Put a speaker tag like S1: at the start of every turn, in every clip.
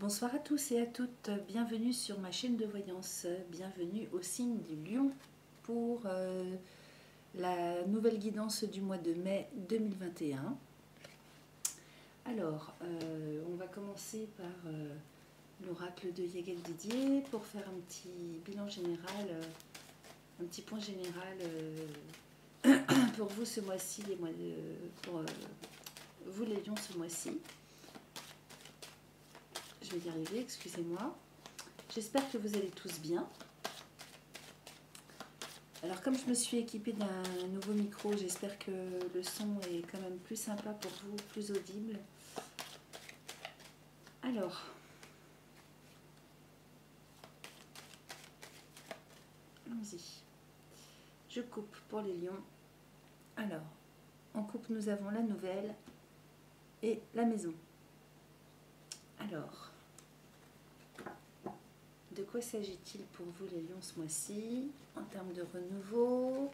S1: Bonsoir à tous et à toutes, bienvenue sur ma chaîne de voyance, bienvenue au signe du lion pour la nouvelle guidance du mois de mai 2021. Alors, on va commencer par l'oracle de Yegel Didier pour faire un petit bilan général, un petit point général pour vous ce mois-ci, pour vous les lions ce mois-ci. Je vais y arriver, excusez-moi. J'espère que vous allez tous bien. Alors comme je me suis équipée d'un nouveau micro, j'espère que le son est quand même plus sympa pour vous, plus audible. Alors, allons-y. Je coupe pour les lions. Alors, en coupe, nous avons la nouvelle et la maison. Alors, de quoi s'agit-il pour vous les lions ce mois-ci? En termes de renouveau,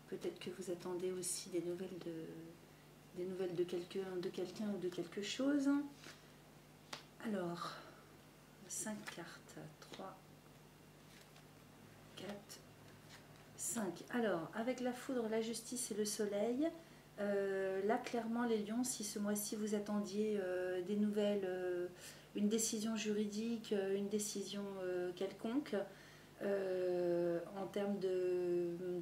S1: peut-être que vous attendez aussi des nouvelles de quelqu'un ou de quelque chose. Alors, 5 cartes, 3, 4, 5. Alors, avec la foudre, la justice et le soleil, là, clairement, les lions, si ce mois-ci vous attendiez des nouvelles, une décision juridique, une décision quelconque, en termes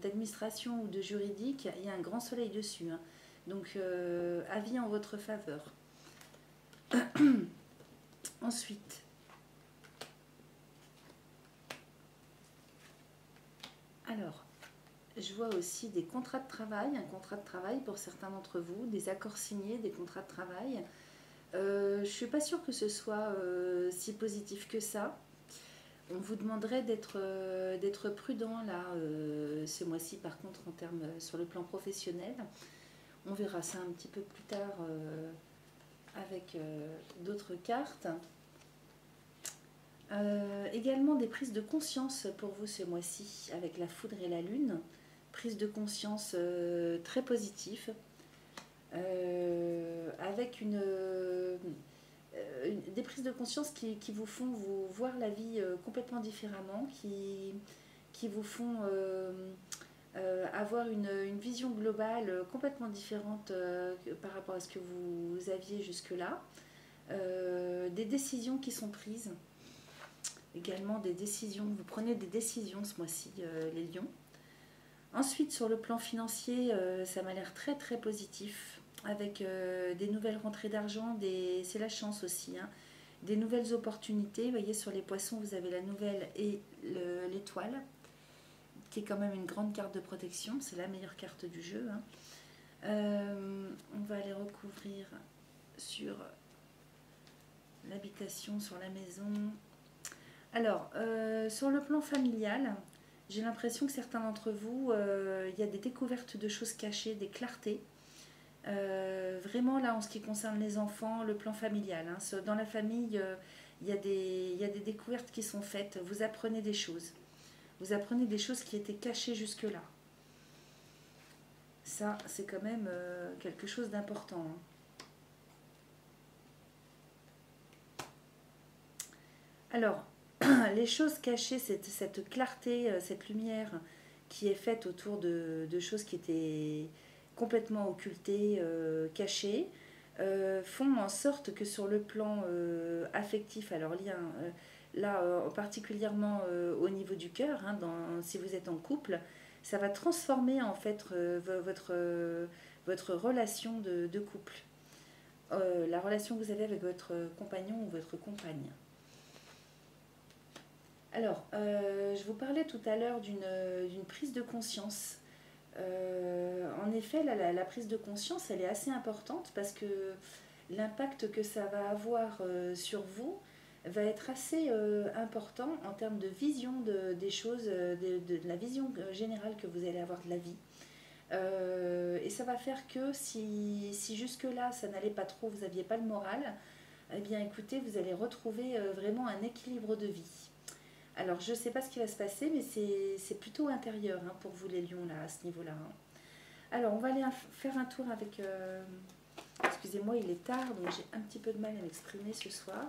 S1: d'administration ou de juridique, il y a un grand soleil dessus. Hein. Donc, avis en votre faveur. Ensuite, alors, je vois aussi des contrats de travail, un contrat de travail pour certains d'entre vous, des accords signés, des contrats de travail. Je ne suis pas sûre que ce soit si positif que ça. On vous demanderait d'être prudent là ce mois-ci par contre en termes sur le plan professionnel. On verra ça un petit peu plus tard avec d'autres cartes. Également des prises de conscience pour vous ce mois-ci avec la foudre et la lune. Prise de conscience très positive. Avec des prises de conscience qui vous font vous voir la vie complètement différemment, qui vous font avoir une vision globale complètement différente par rapport à ce que vous aviez jusque-là. Des décisions qui sont prises, également des décisions, vous prenez des décisions ce mois-ci, les lions. Ensuite, sur le plan financier, ça m'a l'air très très positif, avec des nouvelles rentrées d'argent, c'est la chance aussi, hein, des nouvelles opportunités. Vous voyez, sur les poissons, vous avez la nouvelle et l'étoile, qui est quand même une grande carte de protection, c'est la meilleure carte du jeu. Hein. On va aller recouvrir sur l'habitation, sur la maison. Alors, sur le plan familial, j'ai l'impression que certains d'entre vous, il y a des découvertes de choses cachées, des clartés. Vraiment là, en ce qui concerne les enfants, le plan familial. Hein, dans la famille, il y a des découvertes qui sont faites. Vous apprenez des choses. Vous apprenez des choses qui étaient cachées jusque-là. Ça, c'est quand même quelque chose d'important. Hein. Alors, les choses cachées, cette clarté, cette lumière qui est faite autour de choses qui étaient complètement occultées, cachées, font en sorte que sur le plan affectif, alors là particulièrement au niveau du cœur, hein, si vous êtes en couple, ça va transformer en fait votre relation de couple, la relation que vous avez avec votre compagnon ou votre compagne. Alors, je vous parlais tout à l'heure d'une prise de conscience. En effet, la prise de conscience, elle est assez importante parce que l'impact que ça va avoir sur vous va être assez important en termes de vision des choses, de la vision générale que vous allez avoir de la vie. Et ça va faire que si jusque-là, ça n'allait pas trop, vous n'aviez pas le moral, eh bien écoutez, vous allez retrouver vraiment un équilibre de vie. Alors, je ne sais pas ce qui va se passer, mais c'est plutôt intérieur hein, pour vous les lions, là, à ce niveau-là. Hein. Alors, on va aller faire un tour avec... excusez-moi, il est tard, donc j'ai un petit peu de mal à m'exprimer ce soir.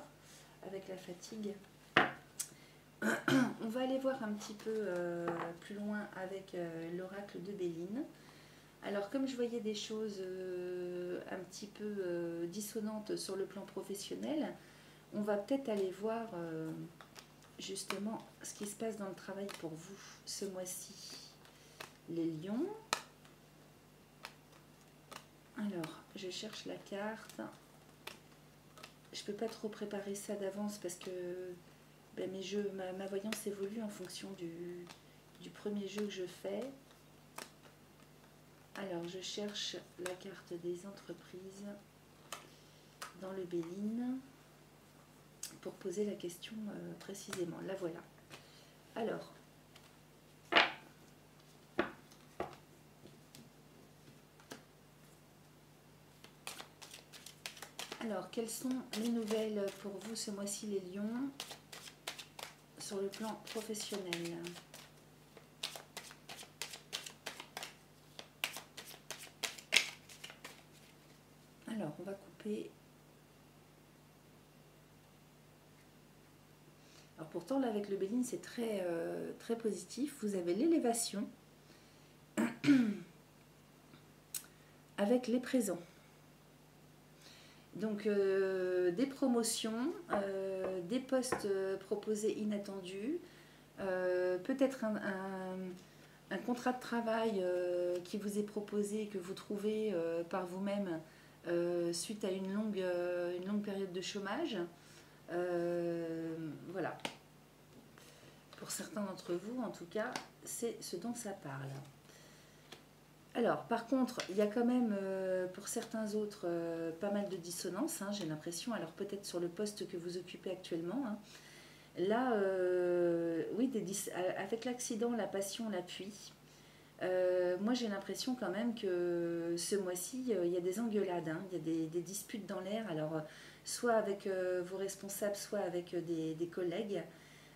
S1: avec la fatigue. On va aller voir un petit peu plus loin avec l'oracle de Béline. Alors comme je voyais des choses un petit peu dissonantes sur le plan professionnel, on va peut-être aller voir justement ce qui se passe dans le travail pour vous ce mois-ci. Les lions. Alors, je cherche la carte. Je ne peux pas trop préparer ça d'avance parce que ben, mes jeux, ma voyance évolue en fonction du premier jeu que je fais. Alors, je cherche la carte des entreprises dans le Béline pour poser la question précisément. La voilà. Alors, quelles sont les nouvelles pour vous ce mois-ci, les lions, sur le plan professionnel? Alors, on va couper. Alors pourtant, là, avec le Béline, c'est très, très positif. Vous avez l'élévation avec les présents. Donc, des promotions, des postes proposés inattendus, peut-être un contrat de travail qui vous est proposé, que vous trouvez par vous-même suite à une longue période de chômage. Voilà. Pour certains d'entre vous, en tout cas, c'est ce dont ça parle. Alors, par contre, il y a quand même, pour certains autres, pas mal de dissonance, hein, j'ai l'impression. Alors, peut-être sur le poste que vous occupez actuellement. Hein. Là, oui, avec l'accident, la passion, l'appui. Moi, j'ai l'impression quand même que ce mois-ci, il y a des engueulades, hein, il y a des disputes dans l'air. Alors, soit avec vos responsables, soit avec des collègues,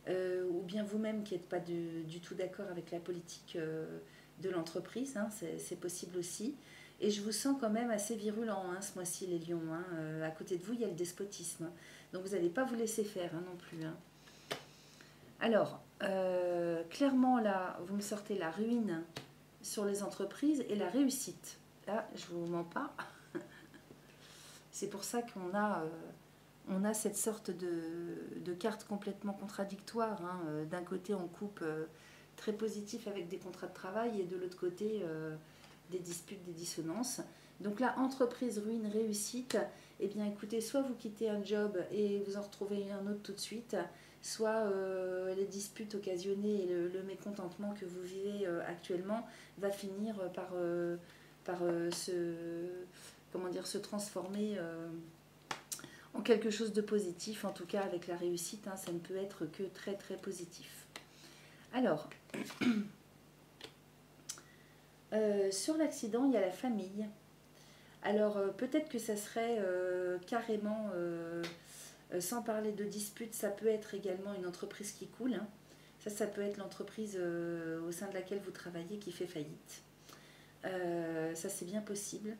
S1: ou bien vous-même qui n'êtes pas du tout d'accord avec la politique de l'entreprise, hein, c'est possible aussi. Et je vous sens quand même assez virulent hein, ce mois-ci, les lions. Hein. À côté de vous, il y a le despotisme. Donc, vous n'allez pas vous laisser faire hein, non plus. Hein. Alors, clairement, là, vous me sortez la ruine sur les entreprises et la réussite. Là, je ne vous mens pas. C'est pour ça qu'on a cette sorte de carte complètement contradictoire. Hein. D'un côté, on coupe très positif avec des contrats de travail et de l'autre côté, des disputes, des dissonances. Donc là, entreprise, ruine, réussite, eh bien écoutez, soit vous quittez un job et vous en retrouvez un autre tout de suite, soit les disputes occasionnées et le mécontentement que vous vivez actuellement va finir par se transformer en quelque chose de positif. En tout cas, avec la réussite, hein, ça ne peut être que très très positif. Alors, sur l'accident, il y a la famille. Alors, peut-être que ça serait carrément, sans parler de dispute, ça peut être également une entreprise qui coule. Hein. Ça peut être l'entreprise au sein de laquelle vous travaillez qui fait faillite. Ça, c'est bien possible.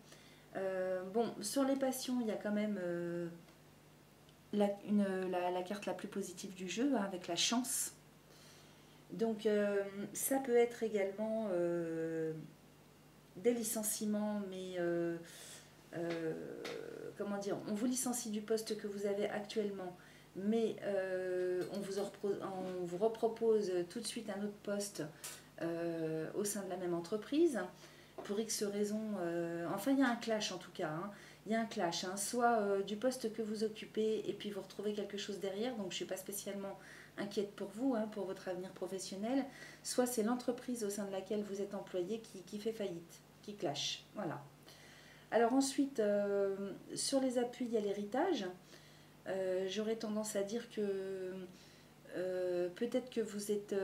S1: Bon, sur les passions, il y a quand même la carte la plus positive du jeu, hein, avec la chance. Donc, ça peut être également des licenciements, mais comment dire, on vous licencie du poste que vous avez actuellement, mais on vous repropose tout de suite un autre poste au sein de la même entreprise. Pour X raisons, enfin il y a un clash en tout cas, hein. Il y a un clash, hein, soit du poste que vous occupez et puis vous retrouvez quelque chose derrière, donc je ne suis pas spécialement inquiète pour vous, hein, pour votre avenir professionnel, soit c'est l'entreprise au sein de laquelle vous êtes employé qui fait faillite, qui clash, voilà. Alors ensuite, sur les appuis, il y a l'héritage. J'aurais tendance à dire que peut-être que vous êtes,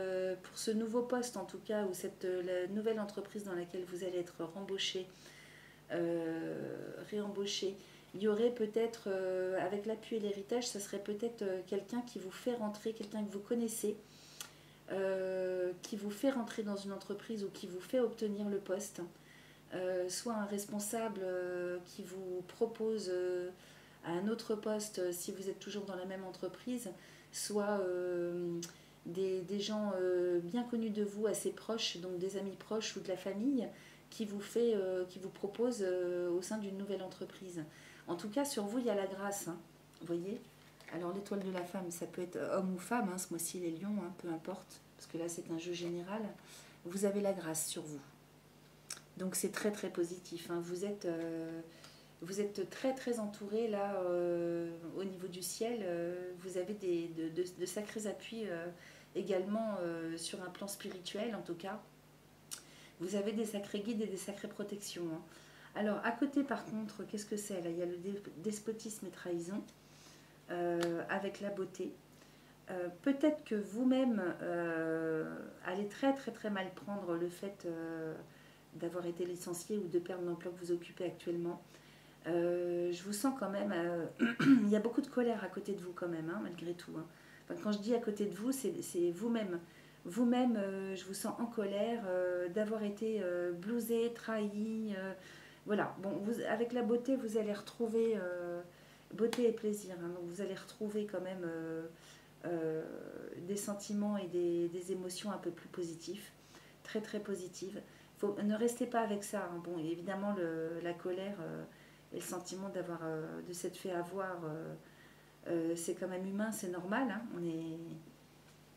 S1: pour ce nouveau poste en tout cas, ou la nouvelle entreprise dans laquelle vous allez être réembauché, il y aurait peut-être, avec l'appui et l'héritage, ça serait peut-être quelqu'un qui vous fait rentrer, quelqu'un que vous connaissez, qui vous fait rentrer dans une entreprise ou qui vous fait obtenir le poste. Soit un responsable qui vous propose à un autre poste si vous êtes toujours dans la même entreprise, soit des gens bien connus de vous, assez proches, donc des amis proches ou de la famille, qui vous proposent au sein d'une nouvelle entreprise. En tout cas, sur vous, il y a la grâce, hein, vous voyez. Alors l'étoile de la femme, ça peut être homme ou femme, hein, ce mois-ci les lions, hein, peu importe, parce que là c'est un jeu général. Vous avez la grâce sur vous. Donc c'est très très positif, hein. Vous êtes très très entouré là au niveau du ciel. Vous avez de sacrés appuis également sur un plan spirituel en tout cas. Vous avez des sacrés guides et des sacrées protections, hein. Alors à côté par contre, qu'est-ce que c'est là? Il y a le despotisme et trahison avec la beauté. Peut-être que vous-même allez très très très mal prendre le fait d'avoir été licencié ou de perdre l'emploi que vous occupez actuellement. Je vous sens quand même, il y a beaucoup de colère à côté de vous quand même, hein, malgré tout, hein. Enfin, quand je dis à côté de vous, c'est vous-même. Vous-même, je vous sens en colère d'avoir été blousé, trahi. Voilà, bon, avec la beauté, vous allez retrouver beauté et plaisir, hein. Donc vous allez retrouver quand même des sentiments et des émotions un peu plus positifs, très très positives. Ne restez pas avec ça, hein. Bon, évidemment, la colère et le sentiment de s'être fait avoir, c'est quand même humain, c'est normal, hein.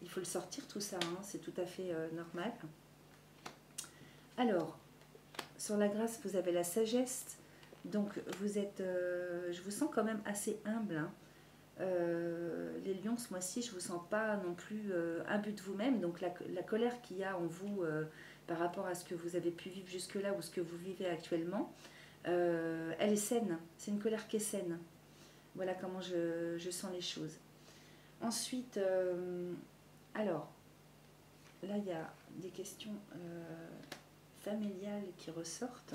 S1: Il faut le sortir tout ça, hein, c'est tout à fait normal. Alors, sur la grâce, vous avez la sagesse. Donc, je vous sens quand même assez humble, hein. Les lions, ce mois-ci, je ne vous sens pas non plus imbu de vous-même. Donc, la colère qu'il y a en vous par rapport à ce que vous avez pu vivre jusque-là ou ce que vous vivez actuellement, elle est saine. C'est une colère qui est saine. Voilà comment je sens les choses. Ensuite, alors, là, il y a des questions familiales qui ressortent.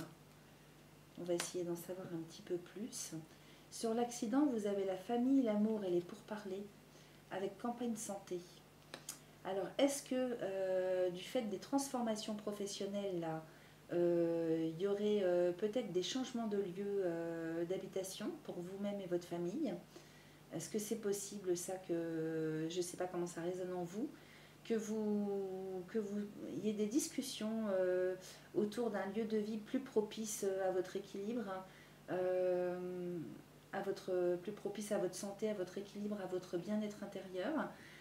S1: On va essayer d'en savoir un petit peu plus. Sur l'accident, vous avez la famille, l'amour et les pourparlers avec campagne santé. Alors, est-ce que du fait des transformations professionnelles, là, il y aurait peut-être des changements de lieu d'habitation pour vous-même et votre famille? Est-ce que c'est possible, ça, que je ne sais pas comment ça résonne en vous, que vous y ait des discussions autour d'un lieu de vie plus propice à votre équilibre, plus propice à votre santé, à votre équilibre, à votre bien-être intérieur?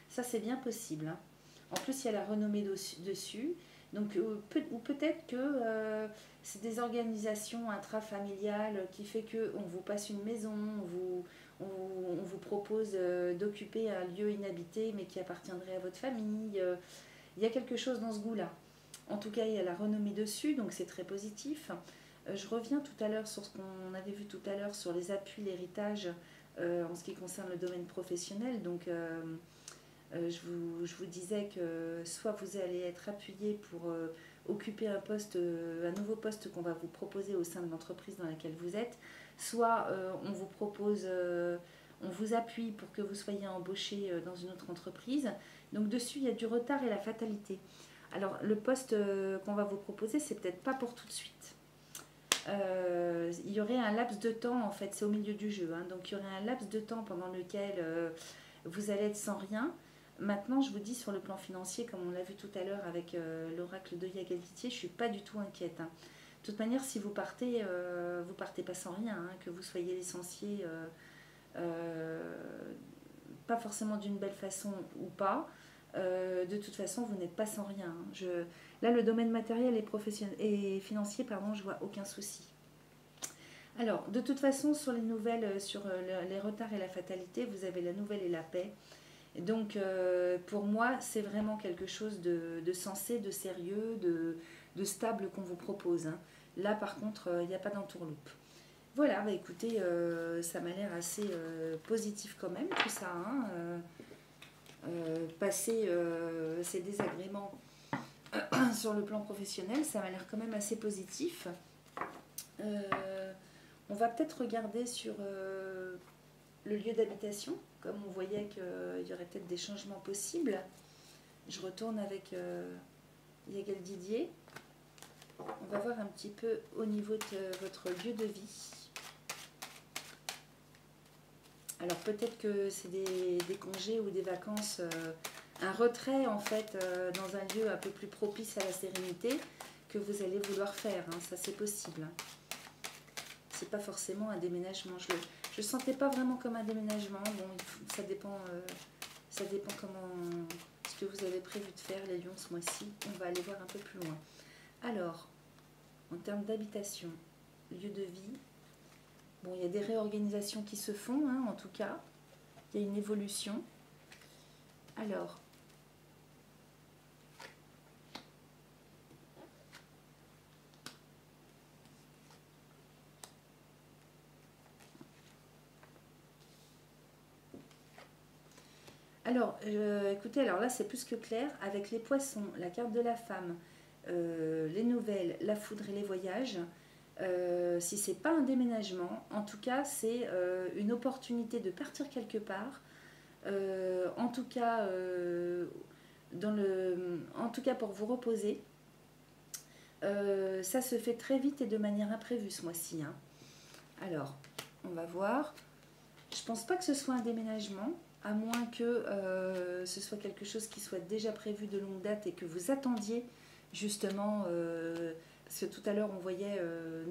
S1: Ça, c'est bien possible, hein. En plus, il y a la renommée dessus. Donc, ou peut-être que c'est des organisations intrafamiliales qui fait qu'on vous passe une maison, on vous propose d'occuper un lieu inhabité mais qui appartiendrait à votre famille. Il y a quelque chose dans ce goût-là. En tout cas, il y a la renommée dessus, donc c'est très positif. Je reviens tout à l'heure sur ce qu'on avait vu tout à l'heure sur les appuis, l'héritage en ce qui concerne le domaine professionnel. Donc, je vous disais que soit vous allez être appuyé pour occuper un nouveau poste qu'on va vous proposer au sein de l'entreprise dans laquelle vous êtes, soit on vous appuie pour que vous soyez embauché dans une autre entreprise. Donc dessus, il y a du retard et la fatalité. Alors le poste qu'on va vous proposer, c'est peut-être pas pour tout de suite. Il y aurait un laps de temps, en fait, c'est au milieu du jeu, hein, donc il y aurait un laps de temps pendant lequel vous allez être sans rien. Maintenant, je vous dis, sur le plan financier, comme on l'a vu tout à l'heure avec l'oracle de Yagalitier, je ne suis pas du tout inquiète, hein. De toute manière, si vous partez pas sans rien, hein, que vous soyez licencié, pas forcément d'une belle façon ou pas, de toute façon, vous n'êtes pas sans rien, hein. Là, le domaine matériel et financier, pardon, je vois aucun souci. Alors, de toute façon, sur les nouvelles, sur les retards et la fatalité, vous avez la nouvelle et la paix. Donc, pour moi, c'est vraiment quelque chose de sensé, de sérieux, de stable qu'on vous propose, hein. Là, par contre, il n'y a pas d'entourloupe. Voilà, bah écoutez, ça m'a l'air assez positif quand même, tout ça, hein. Passer ces désagréments sur le plan professionnel, ça m'a l'air quand même assez positif. On va peut-être regarder sur le lieu d'habitation, comme on voyait qu'il y aurait peut-être des changements possibles. Je retourne avec Yagal Didier. On va voir un petit peu au niveau de votre lieu de vie. Alors peut-être que c'est des congés ou des vacances, un retrait en fait dans un lieu un peu plus propice à la sérénité que vous allez vouloir faire, hein, ça c'est possible. Hein. C'est pas forcément un déménagement, je le sentais pas vraiment comme un déménagement, bon ça dépend comment ce que vous avez prévu de faire les lions ce mois-ci, on va aller voir un peu plus loin. Alors, en termes d'habitation, lieu de vie, bon, il y a des réorganisations qui se font, hein, en tout cas. Il y a une évolution. Alors, écoutez, alors là c'est plus que clair. Avec les poissons, la carte de la femme, les nouvelles, la foudre et les voyages, si c'est pas un déménagement, en tout cas c'est une opportunité de partir quelque part. En tout cas, en tout cas pour vous reposer. Ça se fait très vite et de manière imprévue ce mois-ci. Hein. Alors, on va voir. Je pense pas que ce soit un déménagement, à moins que ce soit quelque chose qui soit déjà prévu de longue date et que vous attendiez justement, parce que tout à l'heure on voyait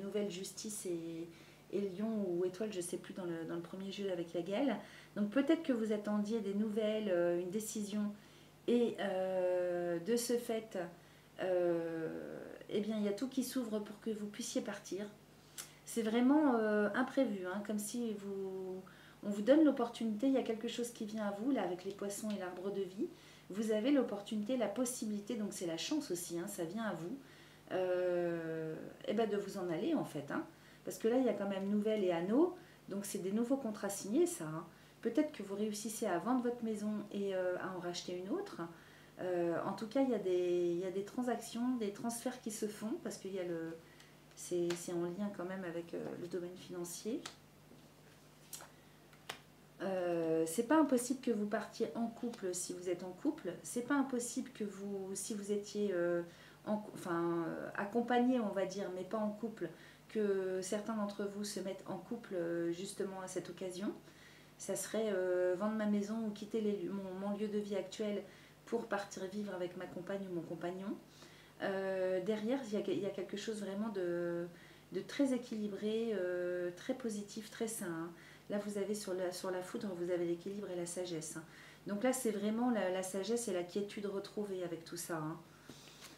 S1: Nouvelle Justice et Lion ou Étoile, je ne sais plus, dans le premier jeu avec la Gaëlle. Donc peut-être que vous attendiez des nouvelles, une décision, et de ce fait, eh bien, il y a tout qui s'ouvre pour que vous puissiez partir. C'est vraiment imprévu, hein, comme si on vous donne l'opportunité, il y a quelque chose qui vient à vous, là, avec les poissons et l'arbre de vie. Vous avez l'opportunité, la possibilité, donc c'est la chance aussi, hein, ça vient à vous, et ben de vous en aller, en fait. Hein, parce que là, il y a quand même Nouvelle et Anneau, donc c'est des nouveaux contrats signés, ça. Hein. Peut-être que vous réussissez à vendre votre maison et à en racheter une autre. En tout cas, il y a des transactions, des transferts qui se font, parce qu'il y a c'est en lien quand même avec le domaine financier. C'est pas impossible que vous partiez en couple si vous êtes en couple. C'est pas impossible que vous, si vous étiez accompagné, on va dire, mais pas en couple, que certains d'entre vous se mettent en couple justement à cette occasion. Ça serait vendre ma maison ou quitter mon lieu de vie actuel pour partir vivre avec ma compagne ou mon compagnon. Derrière, il y a quelque chose vraiment de très équilibré, très positif, très sain. Hein. Là, vous avez sur la foudre, vous avez l'équilibre et la sagesse. Hein. Donc là, c'est vraiment la sagesse et la quiétude retrouvée avec tout ça. Hein.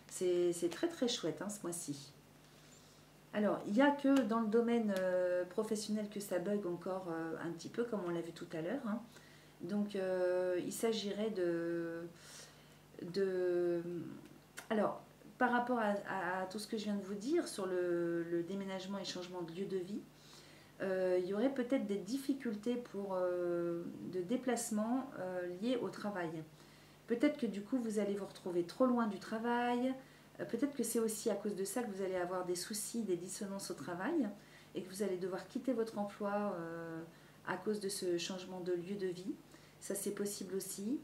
S1: C'est très très chouette hein, ce mois-ci. Alors, il n'y a que dans le domaine professionnel que ça bug encore un petit peu, comme on l'a vu tout à l'heure. Hein. Donc, il s'agirait de... Alors, par rapport à tout ce que je viens de vous dire sur le déménagement et changement de lieu de vie, il y aurait peut-être des difficultés de déplacement liées au travail. Peut-être que du coup, vous allez vous retrouver trop loin du travail. Peut-être que c'est aussi à cause de ça que vous allez avoir des soucis, des dissonances au travail et que vous allez devoir quitter votre emploi à cause de ce changement de lieu de vie. Ça, c'est possible aussi.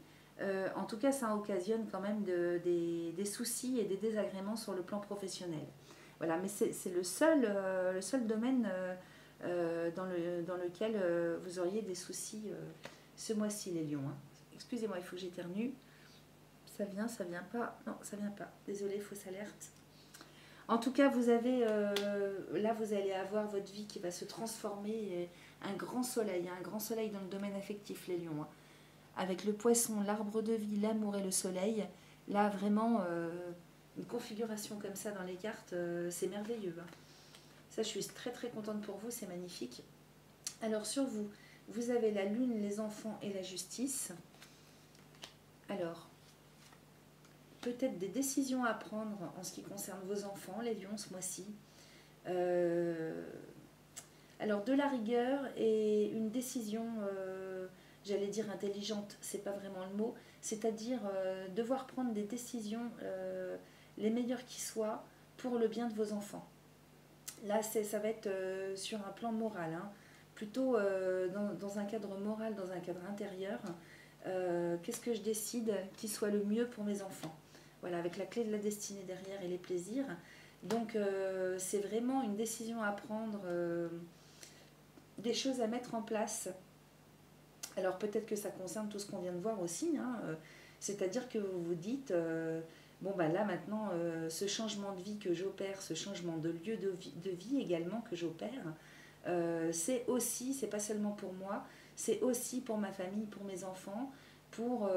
S1: En tout cas, ça occasionne quand même des soucis et des désagréments sur le plan professionnel. Voilà, mais c'est le seul domaine dans lequel vous auriez des soucis ce mois-ci, les lions. Hein. Excusez-moi, il faut que j'éternue. Ça vient pas. Non, ça vient pas. Désolée, fausse alerte. En tout cas, vous avez là, vous allez avoir votre vie qui va se transformer, un grand soleil dans le domaine affectif, les lions. Hein. Avec le poisson, l'arbre de vie, l'amour et le soleil, là vraiment une configuration comme ça dans les cartes, c'est merveilleux. Hein. Ça, je suis très très contente pour vous, c'est magnifique. Alors sur vous, vous avez la lune, les enfants et la justice. Alors, peut-être des décisions à prendre en ce qui concerne vos enfants, les lions, ce mois-ci. Alors, de la rigueur et une décision, j'allais dire intelligente, c'est pas vraiment le mot, c'est-à-dire devoir prendre des décisions les meilleures qui soient pour le bien de vos enfants. Là, ça va être sur un plan moral, hein, plutôt dans un cadre moral, dans un cadre intérieur. Qu'est-ce que je décide qui soit le mieux pour mes enfants? Voilà, avec la clé de la destinée derrière et les plaisirs. Donc, c'est vraiment une décision à prendre, des choses à mettre en place Alors peut-être que ça concerne tout ce qu'on vient de voir aussi, hein, c'est-à-dire que vous vous dites, bon bah là maintenant, ce changement de vie que j'opère, ce changement de lieu de vie également que j'opère, c'est aussi, c'est pas seulement pour moi, c'est aussi pour ma famille, pour mes enfants, pour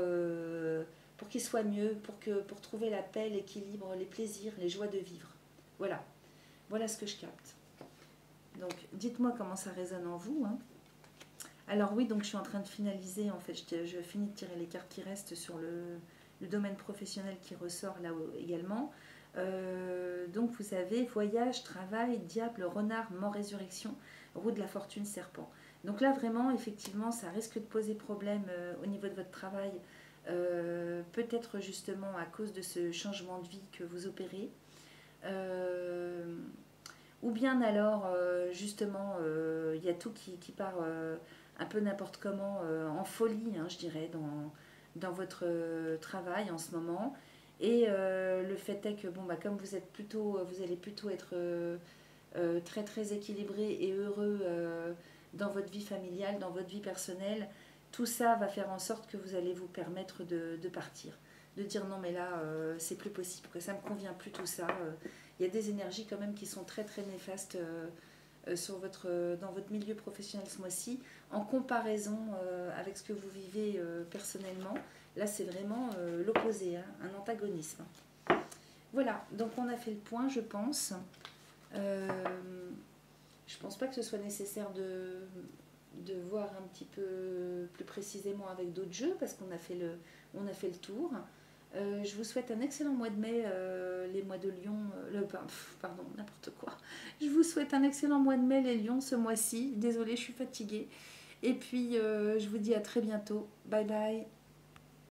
S1: qu'ils soient mieux, pour trouver la paix, l'équilibre, les plaisirs, les joies de vivre. Voilà, voilà ce que je capte. Donc dites-moi comment ça résonne en vous, hein. Alors oui, donc je suis en train de finaliser, en fait, je finis de tirer les cartes qui restent sur le domaine professionnel qui ressort là également. Donc vous avez voyage, travail, diable, renard, mort, résurrection, roue de la fortune, serpent. Donc là vraiment, effectivement, ça risque de poser problème au niveau de votre travail, peut-être justement à cause de ce changement de vie que vous opérez. Ou bien alors, justement, il y a tout qui part un peu n'importe comment, en folie, hein, je dirais, dans votre travail en ce moment. Et le fait est que, bon, bah, comme vous allez plutôt être très très équilibré et heureux dans votre vie familiale, dans votre vie personnelle, tout ça va faire en sorte que vous allez vous permettre de partir. De dire non mais là c'est plus possible, que ça me convient plus tout ça. Il y a des énergies quand même qui sont très très néfastes dans votre milieu professionnel ce mois-ci, en comparaison avec ce que vous vivez personnellement. Là c'est vraiment l'opposé, hein, un antagonisme. Voilà, donc on a fait le point je pense. Je pense pas que ce soit nécessaire de voir un petit peu plus précisément avec d'autres jeux parce qu'on a fait le tour. Je vous souhaite un excellent mois de mai, les mois de Lion, pardon, n'importe quoi. Je vous souhaite un excellent mois de mai, les Lions, ce mois-ci. Désolée, je suis fatiguée. Et puis, je vous dis à très bientôt. Bye bye.